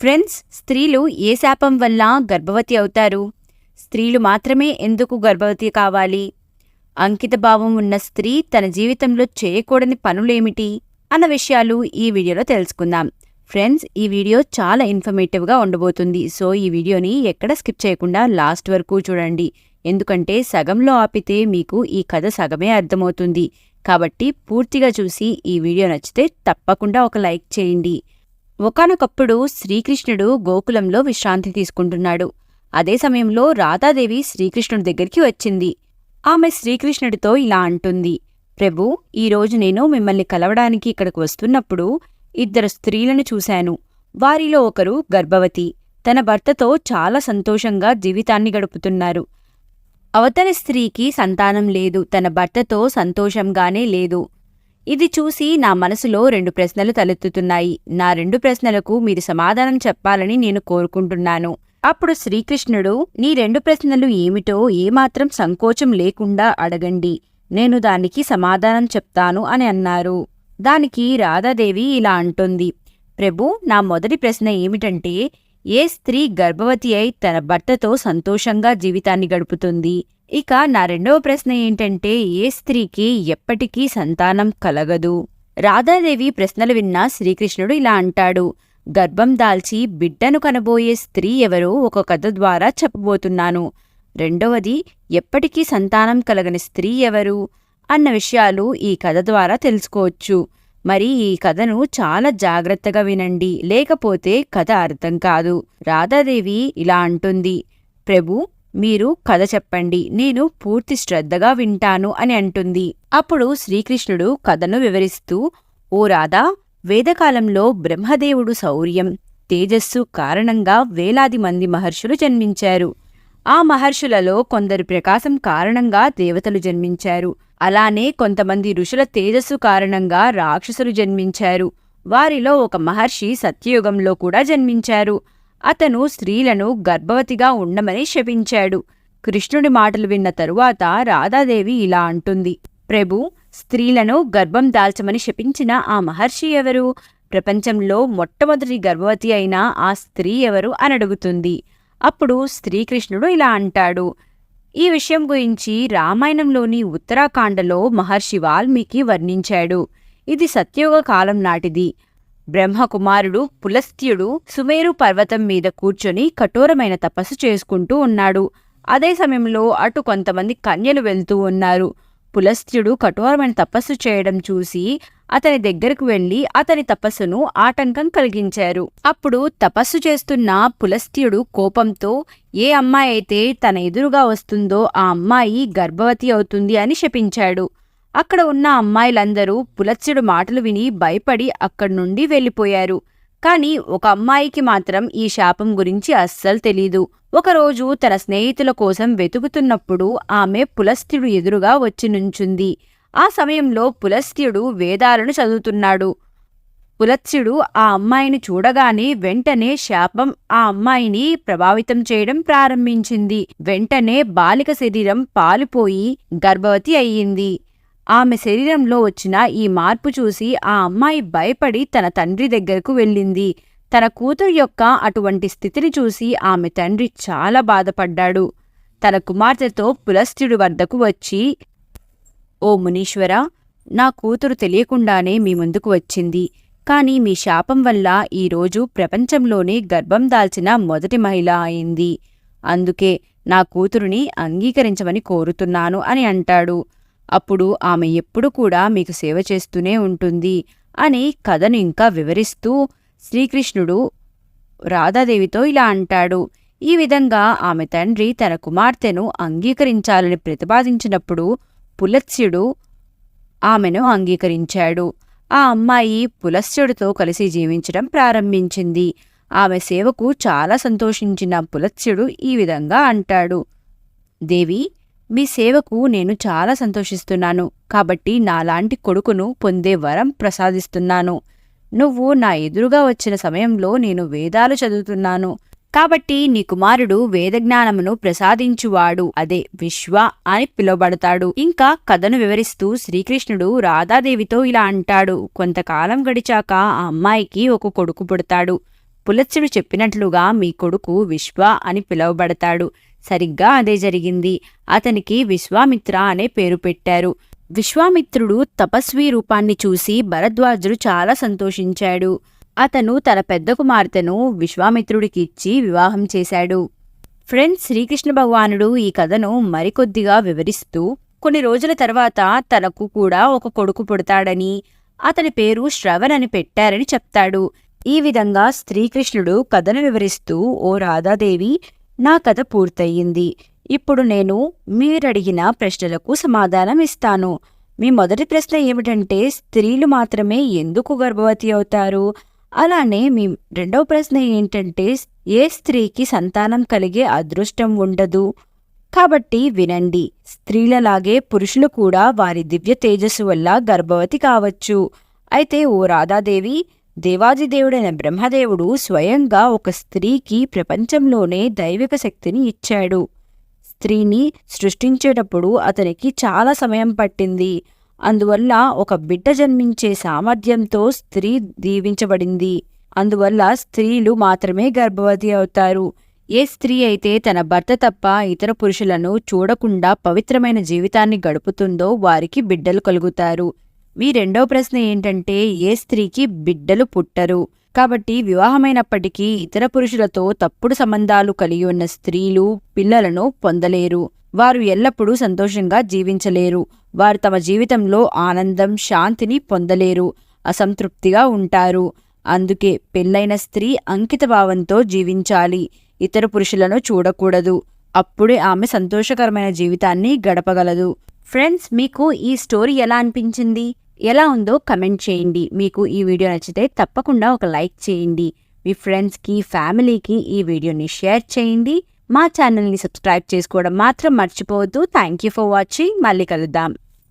Friends, స్త్రీలు ఏ శాపం వల్ల గర్భవతి అవుతారు? స్త్రీలు మాత్రమే ఎందుకు గర్భవతి కావాలి? అంకితభావం ఉన్న స్త్రీ తన జీవితంలో చేయకూడని పనులేమిటి అన్న విషయాలు ఈ వీడియోలో తెలుసుకుందాం. ఫ్రెండ్స్, ఈ వీడియో చాలా ఇన్ఫర్మేటివ్గా ఉండబోతుంది. సో ఈ వీడియోని ఎక్కడ స్కిప్ చేయకుండా లాస్ట్ వరకు చూడండి. ఎందుకంటే సగంలో ఆపితే మీకు ఈ కథ సగమే అర్థమవుతుంది. కాబట్టి పూర్తిగా చూసి ఈ వీడియో నచ్చితే తప్పకుండా ఒక లైక్ చేయండి. ఒకానొకప్పుడు శ్రీకృష్ణుడు గోకులంలో విశ్రాంతి తీసుకుంటున్నాడు. అదే సమయంలో రాధాదేవి శ్రీకృష్ణుడి దగ్గరికి వచ్చింది. ఆమె శ్రీకృష్ణుడితో ఇలా అంటుంది: ప్రభూ, ఈరోజు నేను మిమ్మల్ని కలవడానికి ఇక్కడికి వస్తున్నప్పుడు 2 స్త్రీలను చూశాను. వారిలో ఒకరు గర్భవతి. తన భర్తతో చాలా సంతోషంగా జీవితాన్ని గడుపుతున్నారు. అవతలి స్త్రీకి సంతానం లేదు, తన భర్తతో సంతోషంగానే లేదు. ఇది చూసి నా మనసులో 2 ప్రశ్నలు తలెత్తుతున్నాయి. నా 2 ప్రశ్నలకు మీరు సమాధానం చెప్పాలని నేను కోరుకుంటున్నాను. అప్పుడు శ్రీకృష్ణుడు, నీ 2 ప్రశ్నలు ఏమిటో ఏమాత్రం సంకోచం లేకుండా అడగండి, నేను దానికి సమాధానం చెప్తాను అని అన్నారు. దానికి రాధాదేవి ఇలా అంటుంది: ప్రభూ, నా మొదటి ప్రశ్న ఏమిటంటే, ఏ స్త్రీ గర్భవతి అయి తన భర్తతో సంతోషంగా జీవితాన్ని గడుపుతుంది? ఇక నా 2వ ప్రశ్న ఏంటంటే, ఏ స్త్రీకి ఎప్పటికీ సంతానం కలగదు? రాధాదేవి ప్రశ్నలు విన్న శ్రీకృష్ణుడు ఇలా అంటాడు: గర్భం దాల్చి బిడ్డను కనబోయే స్త్రీ ఎవరో ఒక కథ ద్వారా చెప్పబోతున్నాను. రెండవది, ఎప్పటికీ సంతానం కలగని స్త్రీ ఎవరు అన్న విషయాలు ఈ కథ ద్వారా తెలుసుకోవచ్చు. మరి ఈ కథను చాలా జాగ్రత్తగా వినండి, లేకపోతే కథ అర్థం కాదు. రాధాదేవి ఇలా అంటుంది: ప్రభూ, మీరు కథ చెప్పండి, నేను పూర్తి శ్రద్ధగా వింటాను అని అంటుంది. అప్పుడు శ్రీకృష్ణుడు కథను వివరిస్తూ, ఓ రాధా, వేదకాలంలో బ్రహ్మదేవుడు శౌర్యం, తేజస్సు కారణంగా వేలాది మంది మహర్షులు జన్మించారు. ఆ మహర్షులలో కొందరు ప్రకాశం కారణంగా దేవతలు జన్మించారు. అలానే కొంతమంది ఋషుల తేజస్సు కారణంగా రాక్షసులు జన్మించారు. వారిలో ఒక మహర్షి సత్యయుగంలో కూడా జన్మించారు. అతను స్త్రీలను గర్భవతిగా ఉండమని శపించాడు. కృష్ణుడి మాటలు విన్న తరువాత రాధాదేవి ఇలా అంటుంది: ప్రభూ, స్త్రీలను గర్భం దాల్చమని శపించిన ఆ మహర్షి ఎవరు? ప్రపంచంలో మొట్టమొదటి గర్భవతి అయిన ఆ స్త్రీ ఎవరు అని అడుగుతుంది. అప్పుడు శ్రీకృష్ణుడు ఇలా అంటాడు: ఈ విషయం గురించి రామాయణంలోని ఉత్తరాఖండలో మహర్షి వాల్మీకి వర్ణించాడు. ఇది సత్యయుగ కాలం నాటిది. బ్రహ్మకుమారుడు పులస్త్యుడు సుమేరు పర్వతం మీద కూర్చొని కఠోరమైన తపస్సు చేసుకుంటూ ఉన్నాడు. అదే సమయంలో అటు కొంతమంది కన్యలు వెళ్తూ ఉన్నారు. పులస్త్యుడు కఠోరమైన తపస్సు చేయడం చూసి అతని దగ్గరకు వెళ్లి అతని తపస్సును ఆటంకం కలిగించారు. అప్పుడు తపస్సు చేస్తున్న పులస్త్యుడు కోపంతో, ఏ అమ్మాయి అయితే తన ఎదురుగా వస్తుందో ఆ అమ్మాయి గర్భవతి అవుతుంది అని శపించాడు. అక్కడ ఉన్న అమ్మాయిలందరూ పులస్త్యుడు మాటలు విని భయపడి అక్కడి నుండి వెళ్ళిపోయారు. కాని ఒక అమ్మాయికి మాత్రం ఈ శాపం గురించి అస్సలు తెలీదు. ఒకరోజు తన స్నేహితుల కోసం వెతుకుతున్నప్పుడు ఆమె పులస్త్యుడు ఎదురుగా వచ్చి నుంచుంది. ఆ సమయంలో పులస్త్యుడు వేదాలను చదువుతున్నాడు. పులస్త్యుడు ఆ అమ్మాయిని చూడగానే వెంటనే శాపం ఆ అమ్మాయిని ప్రభావితం చేయడం ప్రారంభించింది. వెంటనే బాలిక శరీరం పాలిపోయి గర్భవతి అయ్యింది. ఆమె శరీరంలో వచ్చిన ఈ మార్పు చూసి ఆ అమ్మాయి భయపడి తన తండ్రి దగ్గరకు వెళ్ళింది. తన కూతురు యొక్క అటువంటి స్థితిని చూసి ఆమె తండ్రి చాలా బాధపడ్డాడు. తన కుమార్తెతో పులస్త్యుడి వద్దకు వచ్చి, ఓ మునీశ్వర, నా కూతురు తెలియకుండానే మీ ముందుకు వచ్చింది. కాని మీ శాపం వల్ల ఈరోజు ప్రపంచంలోనే గర్భం దాల్చిన మొదటి మహిళ అయింది. అందుకే నా కూతురుని అంగీకరించమని కోరుతున్నాను అని అంటాడు. అప్పుడు ఆమె ఎప్పుడు కూడా మీకు సేవ చేస్తూనే ఉంటుంది అని కథను ఇంకా వివరిస్తూ శ్రీకృష్ణుడు రాధాదేవితో ఇలా అంటాడు: ఈ విధంగా ఆమె తండ్రి తన కుమార్తెను అంగీకరించాలని ప్రతిపాదించినప్పుడు పులస్త్యుడు ఆమెను అంగీకరించాడు. ఆ అమ్మాయి పులస్త్యుడితో కలిసి జీవించడం ప్రారంభించింది. ఆమె సేవకు చాలా సంతోషించిన పులస్త్యుడు ఈ విధంగా అంటాడు: దేవి, మీ సేవకు నేను చాలా సంతోషిస్తున్నాను. కాబట్టి నాలాంటి కొడుకును పొందే వరం ప్రసాదిస్తున్నాను. నువ్వు నా ఎదురుగా వచ్చిన సమయంలో నేను వేదాలు చదువుతున్నాను. కాబట్టి నీ కుమారుడు వేదజ్ఞానమును ప్రసాదించువాడు, అదే విశ్వ అని పిలువబడతాడు. ఇంకా కథను వివరిస్తూ శ్రీకృష్ణుడు రాధాదేవితో ఇలా అంటాడు: కొంతకాలం గడిచాక ఆ అమ్మాయికి ఒక కొడుకు పుడతాడు. పులత్సుడు చెప్పినట్లుగా మీ కొడుకు విశ్వ అని పిలువబడతాడు. సరిగ్గా అదే జరిగింది. అతనికి విశ్వామిత్ర అనే పేరు పెట్టారు. విశ్వామిత్రుడు తపస్వి రూపాన్ని చూసి భరద్వాజుడు చాలా సంతోషించాడు. అతను తన పెద్ద కుమార్తెను విశ్వామిత్రుడికి ఇచ్చి వివాహం చేశాడు. ఫ్రెండ్స్, శ్రీకృష్ణ భగవానుడు ఈ కథను మరికొద్దిగా వివరిస్తూ కొన్ని రోజుల తర్వాత తనకు కూడా ఒక కొడుకు పుడతాడని, అతని పేరు శ్రవణ్ అని పెట్టారని చెప్తాడు. ఈ విధంగా శ్రీకృష్ణుడు కథను వివరిస్తూ, ఓ రాధాదేవి, నా కథ పూర్తయింది. ఇప్పుడు నేను మీరడిగిన ప్రశ్నలకు సమాధానం ఇస్తాను. మీ మొదటి ప్రశ్న ఏమిటంటే, స్త్రీలు మాత్రమే ఎందుకు గర్భవతి అవుతారు? అలానే మీ రెండవ ప్రశ్న ఏంటంటే, ఏ స్త్రీకి సంతానం కలిగే అదృష్టం ఉండదు? కాబట్టి వినండి, స్త్రీలలాగే పురుషులు కూడా వారి దివ్య తేజస్సు వల్ల గర్భవతి కావచ్చు. అయితే ఓ రాధాదేవి, దేవాదిదేవుడైన బ్రహ్మదేవుడు స్వయంగా ఒక స్త్రీకి ప్రపంచంలోనే దైవిక శక్తిని ఇచ్చాడు. స్త్రీని సృష్టించేటప్పుడు అతనికి చాలా సమయం పట్టింది. అందువల్ల ఒక బిడ్డ జన్మించే సామర్థ్యంతో స్త్రీ దీవించబడింది. అందువల్ల స్త్రీలు మాత్రమే గర్భవతి అవుతారు. ఏ స్త్రీ అయితే తన భర్త తప్ప ఇతర పురుషులను చూడకుండా పవిత్రమైన జీవితాన్ని గడుపుతుందో వారికి బిడ్డలు కలుగుతారు. మీ రెండవ ప్రశ్న ఏంటంటే, ఏ స్త్రీకి బిడ్డలు పుట్టరు? కాబట్టి వివాహమైనప్పటికీ ఇతర పురుషులతో తప్పుడు సంబంధాలు కలిగి ఉన్న స్త్రీలు పిల్లలను పొందలేరు. వారు ఎల్లప్పుడూ సంతోషంగా జీవించలేరు. వారు తమ జీవితంలో ఆనందం, శాంతిని పొందలేరు. అసంతృప్తిగా ఉంటారు. అందుకే పెళ్ళైన స్త్రీ అంకితభావంతో జీవించాలి. ఇతర పురుషులను చూడకూడదు. అప్పుడే ఆమె సంతోషకరమైన జీవితాన్ని గడపగలదు. ఫ్రెండ్స్, మీకు ఈ స్టోరీ ఎలా అనిపించింది? ఎలా ఉందో కమెంట్ చేయండి. మీకు ఈ వీడియో నచ్చితే తప్పకుండా ఒక లైక్ చేయండి. మీ ఫ్రెండ్స్కి, ఫ్యామిలీకి ఈ వీడియోని షేర్ చేయండి. మా ఛానల్ని సబ్స్క్రైబ్ చేసుకోవడం మాత్రం మర్చిపోవద్దు. Thank you for watching. మళ్ళీ కలుద్దాం.